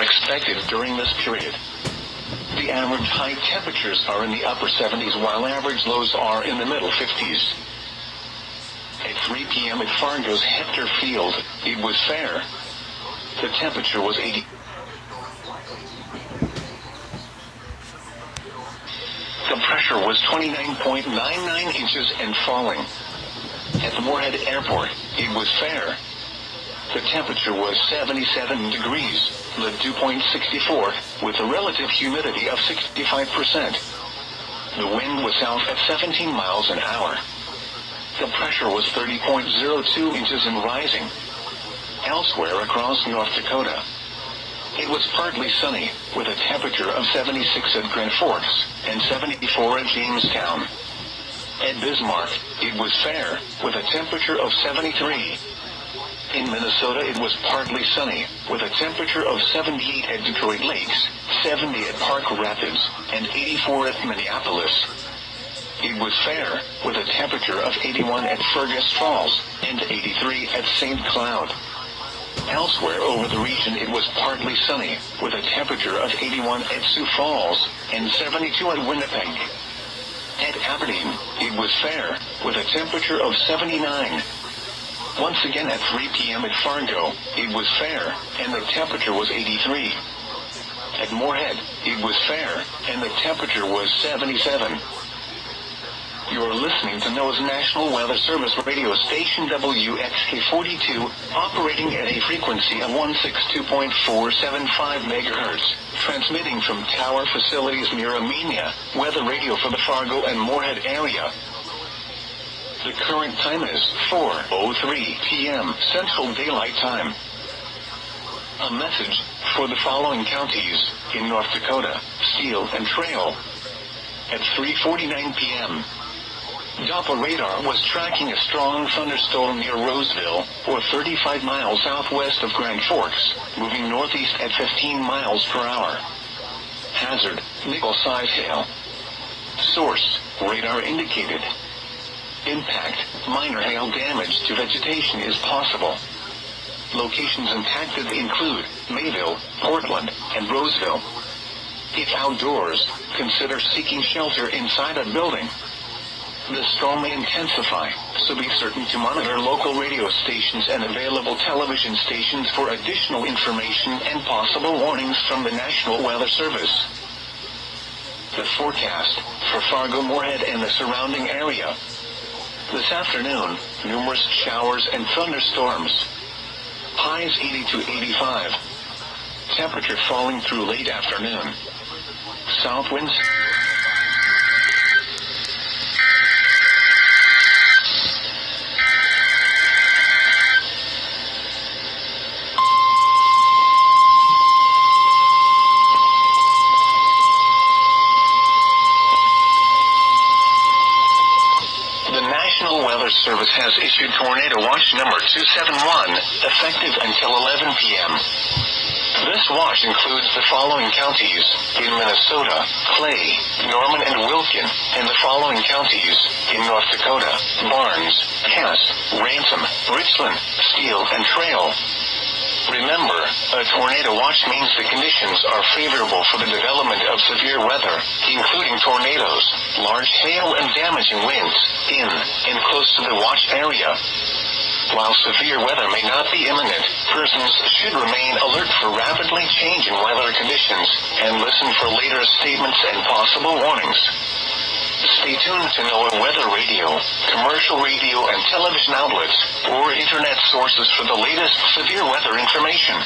expected during this period. The average high temperatures are in the upper 70s while average lows are in the middle 50s. At 3 p.m. at Fargo's Hector Field, it was fair. The temperature was 80. The pressure was 29.99 inches and falling. At the Moorhead Airport, it was fair. The temperature was 77 degrees, the dew point 64, with a relative humidity of 65%. The wind was south at 17 miles an hour. The pressure was 30.02 inches and rising. Elsewhere across North Dakota, it was partly sunny, with a temperature of 76 at Grand Forks and 74 at Jamestown. At Bismarck, it was fair, with a temperature of 73. In Minnesota, it was partly sunny, with a temperature of 78 at Detroit Lakes, 70 at Park Rapids, and 84 at Minneapolis. It was fair, with a temperature of 81 at Fergus Falls, and 83 at St. Cloud. Elsewhere over the region, it was partly sunny, with a temperature of 81 at Sioux Falls, and 72 at Winnipeg. At Aberdeen, it was fair, with a temperature of 79. Once again at 3 p.m. at Fargo, it was fair, and the temperature was 83. At Moorhead, it was fair, and the temperature was 77. You're listening to NOAA's National Weather Service radio station WXK 42, operating at a frequency of 162.475 MHz, transmitting from tower facilities near Amenia, weather radio for the Fargo and Moorhead area. The current time is 4:03 p.m. Central Daylight Time. A message for the following counties in North Dakota: STEELE and TRAILL. At 3:49 p.m. Doppler radar was tracking a strong thunderstorm near Roseville, or 35 miles southwest of Grand Forks, moving northeast at 15 miles per hour. Hazard: nickel-size hail. Source: radar indicated. Impact: minor hail damage to vegetation is possible. Locations impacted include Mayville, Portland, and Roseville. If outdoors, consider seeking shelter inside a building. The storm may intensify, so be certain to monitor local radio stations and available television stations for additional information and possible warnings from the National Weather Service. The forecast for Fargo, Moorhead, and the surrounding area. This afternoon, numerous showers and thunderstorms. Highs 80 to 85. Temperature falling through late afternoon. South winds. Service has issued Tornado Watch number 271, effective until 11 p.m. This watch includes the following counties in Minnesota: Clay, Norman, and Wilkin, and the following counties in North Dakota: Barnes, Cass, Ransom, Richland, STEELE, and TRAILL. Remember, a tornado watch means the conditions are favorable for the development of severe weather, including tornadoes, large hail, and damaging winds, in and close to the watch area. While severe weather may not be imminent, persons should remain alert for rapidly changing weather conditions, and listen for later statements and possible warnings. Stay tuned to NOAA Weather Radio, commercial radio and television outlets, or internet sources for the latest severe weather information.